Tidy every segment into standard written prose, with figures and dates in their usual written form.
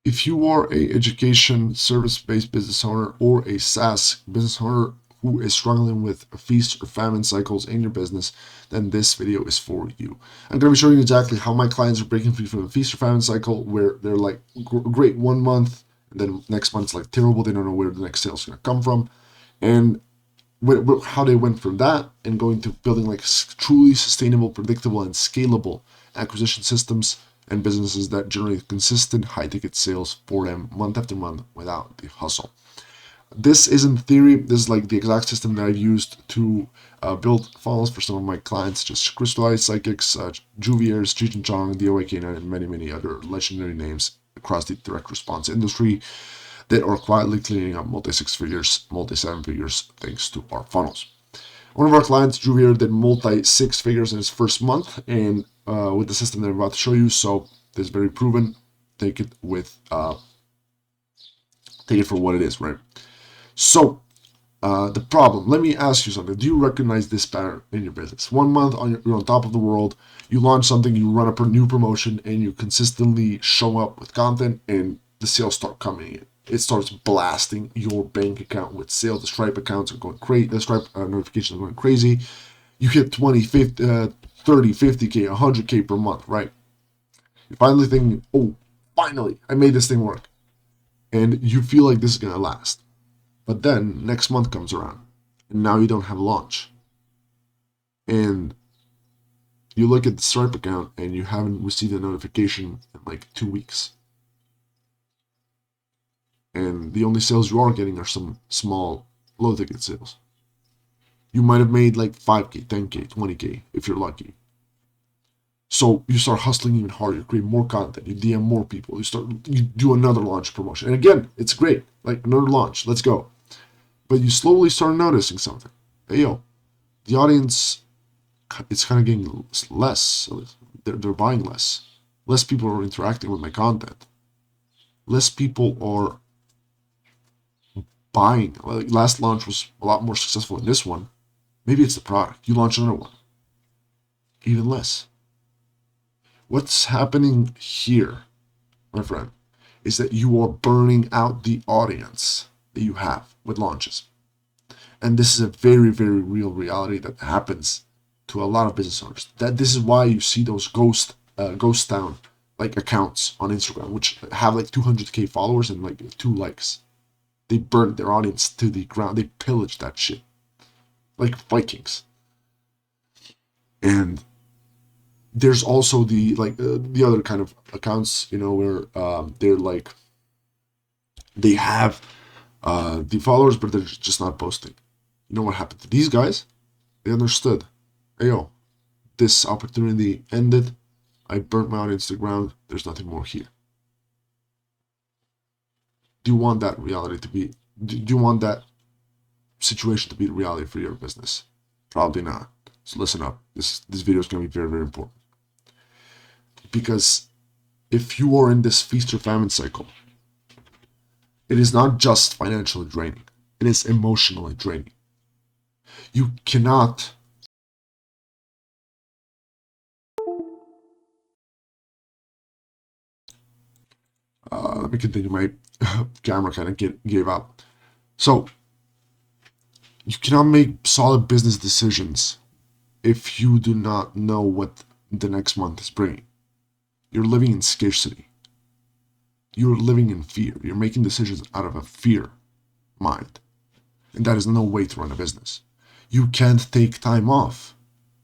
If you are a education service-based business owner or a SaaS business owner who is struggling with feast or famine cycles in your business, then this video is for you. I'm going to be showing you exactly how my clients are breaking free from the feast or famine cycle, where they're like great 1 month, and then next month's like terrible. They don't know where the next sale is going to come from, and how they went from that and going to building like truly sustainable, predictable, and scalable acquisition systems and businesses that generate consistent high-ticket sales for them month after month without the hustle. This is in theory, this is like the exact system that I've used to build funnels for some of my clients, just Crystallized Psychics, Juviers, Cheech and Chong, DOAK9, and many, many other legendary names across the direct response industry that are quietly cleaning up multi-six figures, multi-seven figures, thanks to our funnels. One of our clients, Juvier, did multi-six figures in his first month, and with the system that I'm about to show you, so this is very proven. Take it with, take it for what it is, right? So, the problem, let me ask you something. Do you recognize this pattern in your business? 1 month you're on top of the world, you launch something, you run a new promotion, and you consistently show up with content, and the sales start coming in. It starts blasting your bank account with sales. The Stripe accounts are going crazy. The Stripe notifications are going crazy. You hit 20, 50, 30, 50K, 100K per month, right? You're finally thinking, oh, finally, I made this thing work. And you feel like this is going to last. But then next month comes around, and now you don't have a launch. And you look at the Stripe account, and you haven't received a notification in like 2 weeks. And the only sales you are getting are some small, low-ticket sales. You might have made like 5K, 10K, 20K if you're lucky. So you start hustling even harder, you create more content, you DM more people, you do another launch promotion. And again, it's great, like another launch, let's go. But you slowly start noticing something. Hey, yo, the audience, it's kind of getting less. They're buying less. Less people are interacting with my content. Less people are buying. Like last launch was a lot more successful than this one. Maybe it's the product. You launch another one. Even less. What's happening here, my friend, is that you are burning out the audience that you have with launches. And this is a very, very real reality that happens to a lot of business owners. That this is why you see those ghost town like accounts on Instagram, which have like 200K followers and like 2 likes. They burnt their audience to the ground. They pillaged that shit like Vikings. And there's also the the other kind of accounts, where they're like they have the followers, but they're just not posting. You know what happened to these guys? They understood. Hey, yo, this opportunity ended. I burnt my audience to the ground. There's nothing more here. Do you want that reality to be? Do you want that situation to be the reality for your business? Probably not. So listen up. This video is going to be very, very important. Because if you are in this feast or famine cycle, it is not just financially draining. It is emotionally draining. You cannot let me continue. My camera kind of gave up. So you cannot make solid business decisions if you do not know what the next month is bringing. You're living in scarcity. You're living in fear. You're making decisions out of a fear mind. And that is no way to run a business. You can't take time off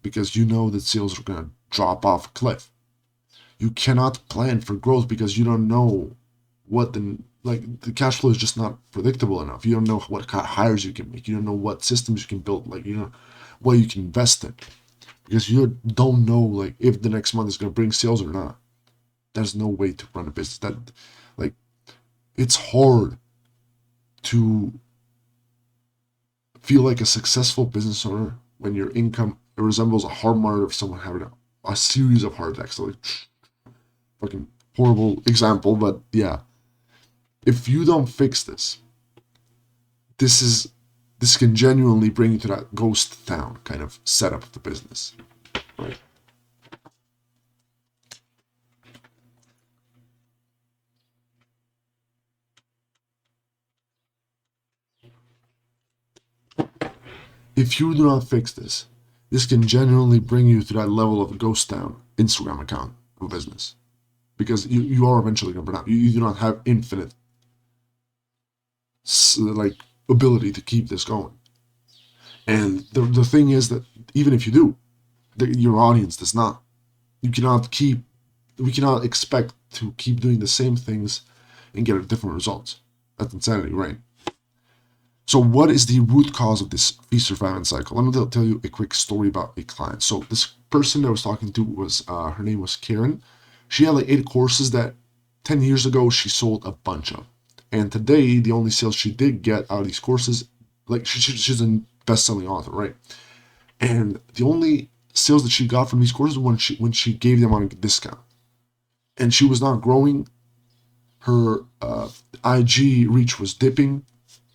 because you know that sales are going to drop off a cliff. You cannot plan for growth because you don't know what the cash flow is just not predictable enough. You don't know what kind of hires you can make. You don't know what systems you can build, what you can invest in, because you don't know if the next month is going to bring sales or not. There's no way to run a business. It's hard to feel like a successful business owner when your income resembles a hard martyr of someone having a series of heart attacks. So fucking horrible example, but yeah. If you don't fix this, this can genuinely bring you to that ghost town kind of setup of the business, right? if you do not fix this, this can genuinely bring you to that level of a ghost town Instagram account or business, because you are eventually going to burn out. You do not have infinite like ability to keep this going. And the thing is that even if you do, your audience does not. We cannot expect to keep doing the same things and get different results. That's insanity, right? So what is the root cause of this feast or famine cycle? Let me tell you a quick story about a client. So this person I was talking to was, her name was Karen. She had like 8 courses that 10 years ago she sold a bunch of. And today, the only sales she did get out of these courses, like she's a best-selling author, right? And the only sales that she got from these courses when she gave them on a discount. And she was not growing. Her IG reach was dipping,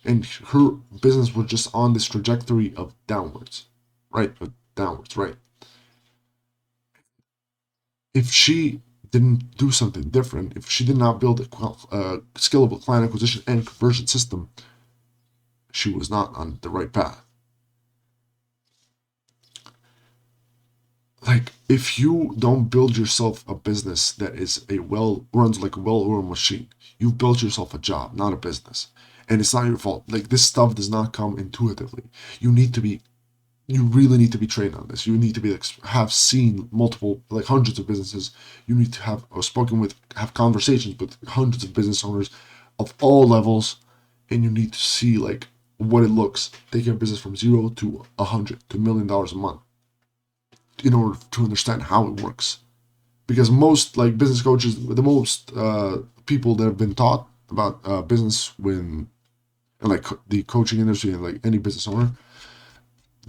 and her business was just on this trajectory of downwards, right? Downwards, right? If she didn't do something different, if she did not build a scalable client acquisition and conversion system, she was not on the right path. Like, if you don't build yourself a business that is runs like a well-oiled machine, you've built yourself a job, not a business. And it's not your fault. Like, this stuff does not come intuitively. You really need to be trained on this. You need to be have seen multiple, like hundreds of businesses. You need to have have conversations with hundreds of business owners of all levels, and you need to see like what it looks taking a business from 0 to 100 to $1 million a month in order to understand how it works. Because most like business coaches, the most people that have been taught about business when like the coaching industry and like any business owner,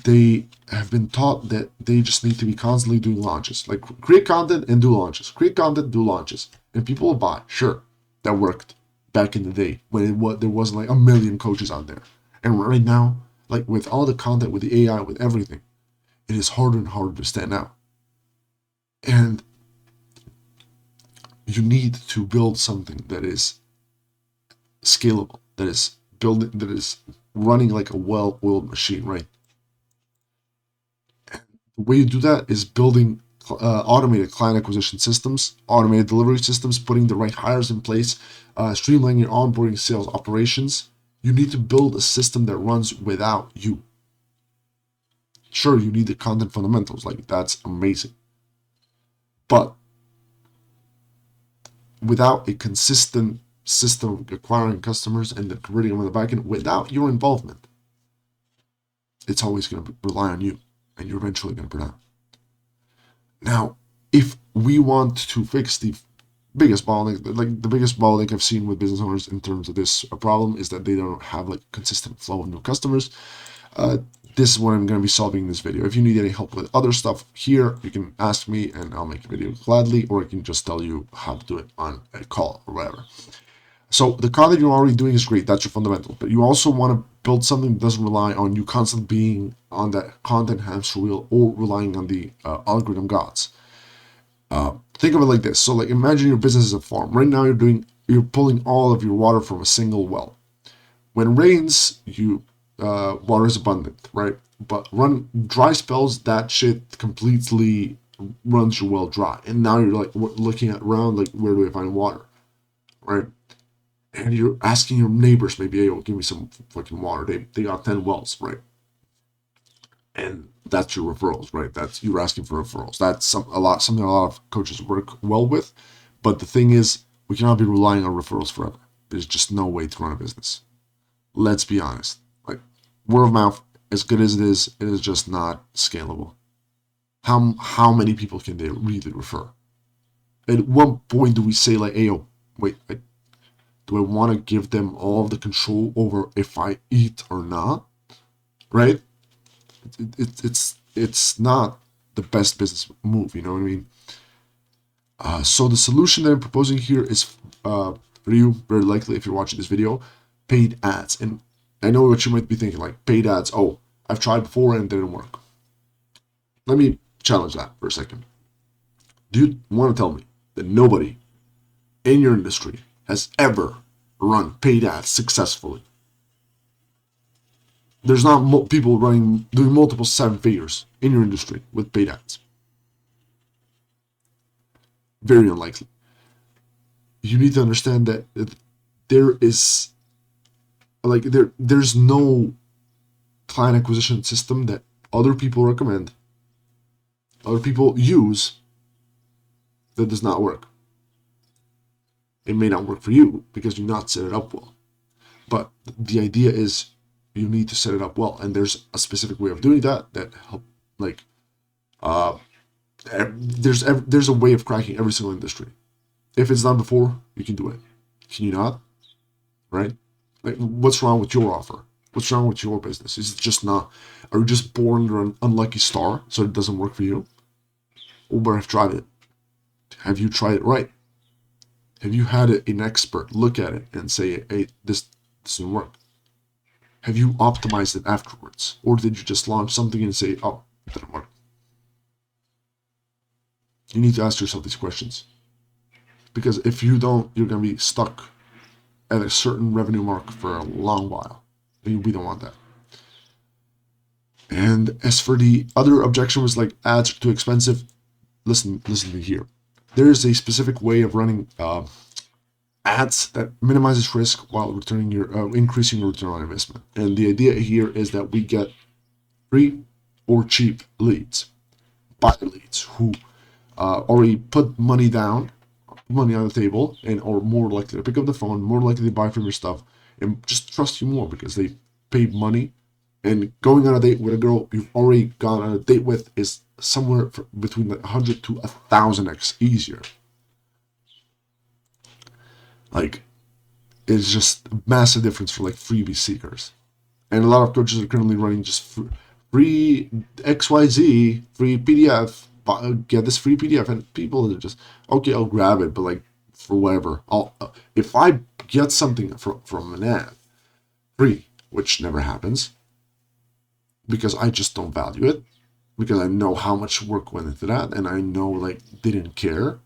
they have been taught that they just need to be constantly doing launches, like create content and do launches, create content, do launches, and people will buy. Sure, that worked back in the day when there wasn't like a million coaches out there, and right now, like with all the content, with the AI, with everything, it is harder and harder to stand out. And you need to build something that is scalable, that is running like a well-oiled machine, right? The way you do that is building automated client acquisition systems, automated delivery systems, putting the right hires in place, streamlining your onboarding sales operations. You need to build a system that runs without you. Sure, you need the content fundamentals, like that's amazing. But without a consistent system of acquiring customers and then converting them on the back end, without your involvement, it's always going to rely on you, and you're eventually going to burn out. Now, if we want to fix the biggest bottleneck, like the biggest bottleneck I've seen with business owners in terms of this problem is that they don't have like consistent flow of new customers. This is what I'm going to be solving in this video. If you need any help with other stuff here, you can ask me and I'll make a video gladly, or I can just tell you how to do it on a call or whatever. So the content you're already doing is great. That's your fundamental. But you also want to build something that doesn't rely on you constantly being on that content hamster wheel or relying on the algorithm gods. Think of it like this. So like imagine your business is a farm. Right now you're pulling all of your water from a single well. When it rains, water is abundant, right? But dry spells, that shit completely runs your well dry. And now you're like looking around like, where do I find water, right? And you're asking your neighbors, maybe, hey, give me some fucking water. They got 10 wells, right? And that's your referrals, right? You're asking for referrals. That's something a lot of coaches work well with. But the thing is, we cannot be relying on referrals forever. There's just no way to run a business. Let's be honest. Like, word of mouth, as good as it is just not scalable. How many people can they really refer? At what point do we say like, hey, yo, wait, do I want to give them all the control over if I eat or not? Right? It's not the best business move, you know what I mean? So the solution that I'm proposing here is, for you, very likely if you're watching this video, paid ads. And I know what you might be thinking, like paid ads, oh, I've tried before and it didn't work. Let me challenge that for a second. Do you want to tell me that nobody in your industry has ever run paid ads successfully? There's not people doing multiple 7 figures in your industry with paid ads. Very unlikely. You need to understand that there is there's no client acquisition system that other people recommend, other people use, that does not work. It may not work for you because you not set it up well. But the idea is you need to set it up well, and there's a specific way of doing that help there's a way of cracking every single industry. If it's done before, you can do it. Can you not? Right? Like, what's wrong with your offer? What's wrong with your business? Is it just not? Are you just born under an unlucky star so it doesn't work for you? Or have tried it? Have you tried it right? Have you had an expert look at it and say, hey, this doesn't work? Have you optimized it afterwards? Or did you just launch something and say, oh, it didn't work? You need to ask yourself these questions. Because if you don't, you're going to be stuck at a certain revenue mark for a long while. And we don't want that. And as for the other objection was like ads are too expensive. Listen to here. There is a specific way of running ads that minimizes risk while increasing your return on investment. And the idea here is that we get free or cheap leads, buyer leads who already put money on the table, and are more likely to pick up the phone, more likely to buy from your stuff, and just trust you more because they paid money. And going on a date with a girl you've already gone on a date with is somewhere between 100 to 1,000x easier. Like, it's just a massive difference for like freebie seekers. And a lot of coaches are currently running just free XYZ, free PDF, get this free PDF, and people are just, okay, I'll grab it, but like for whatever. If I get something from an ad free, which never happens, because I just don't value it, because I know how much work went into that, and I know like they didn't care.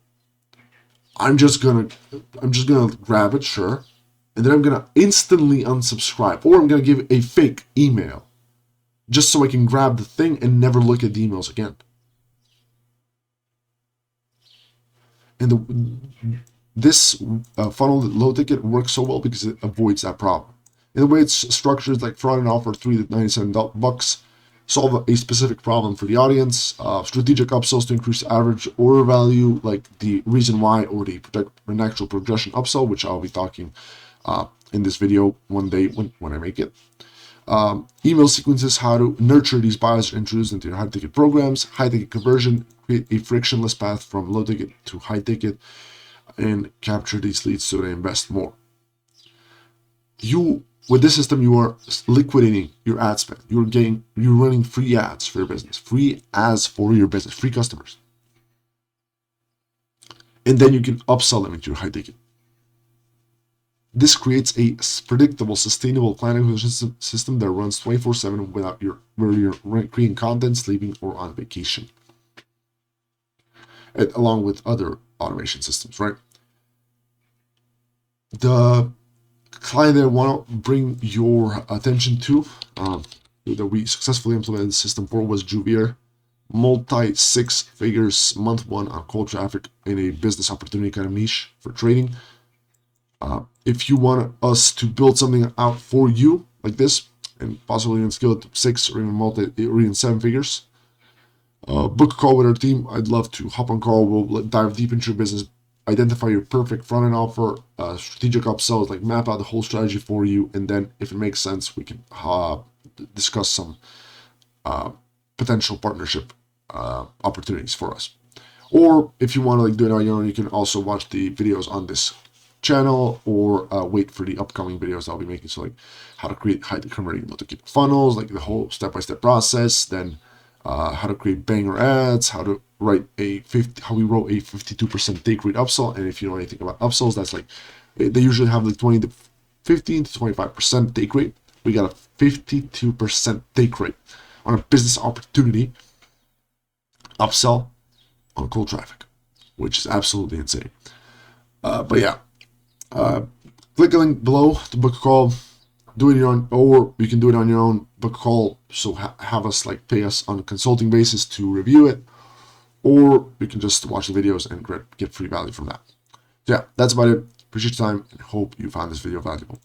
I'm just gonna grab it, sure, and then I'm gonna instantly unsubscribe, or I'm gonna give a fake email, just so I can grab the thing and never look at the emails again. And this funnel low ticket works so well because it avoids that problem. And the way it's structured, like front and offer $3 to $97, solve a specific problem for the audience, strategic upsells to increase average order value, like the reason why, or the actual progression upsell, which I'll be talking in this video one day when I make it. Email sequences, how to nurture these buyers introduced into your high ticket programs, high ticket conversion, create a frictionless path from low ticket to high ticket, and capture these leads so they invest more. With this system, you are liquidating your ad spend. You're running free ads for your business, free ads for your business, free customers. And then you can upsell them into your high ticket. This creates a predictable, sustainable client acquisition system that runs 24/7 where you're creating content, sleeping, or on vacation. And along with other automation systems, right? The client that I want to bring your attention to, that we successfully implemented the system for, was Juvier. Multi-6 figures month one on cold traffic in a business opportunity kind of niche for trading. If you want us to build something out for you like this, and possibly even scale it to 6 or even 7 figures, book a call with our team. I'd love to hop on call. We'll dive deep into your business, identify your perfect front-end offer, strategic upsells, like map out the whole strategy for you, and then if it makes sense, we can discuss some potential partnership opportunities for us. Or if you want to do it on your own, you can also watch the videos on this channel, or wait for the upcoming videos I'll be making. So like how to create high converting low-ticket funnels, like the whole step-by-step process, then how to create banger ads, how we wrote a 52% take rate upsell. And if you know anything about upsells, that's like they usually have like 15 to 25% take rate. We got a 52% take rate on a business opportunity upsell on cold traffic, which is absolutely insane. But yeah, click the link below to book a call. do it on your own, or you can do it on your own, book a call, so have us like pay us on a consulting basis to review it, or you can just watch the videos and get free value from that. So yeah, that's about it. Appreciate your time and hope you found this video valuable.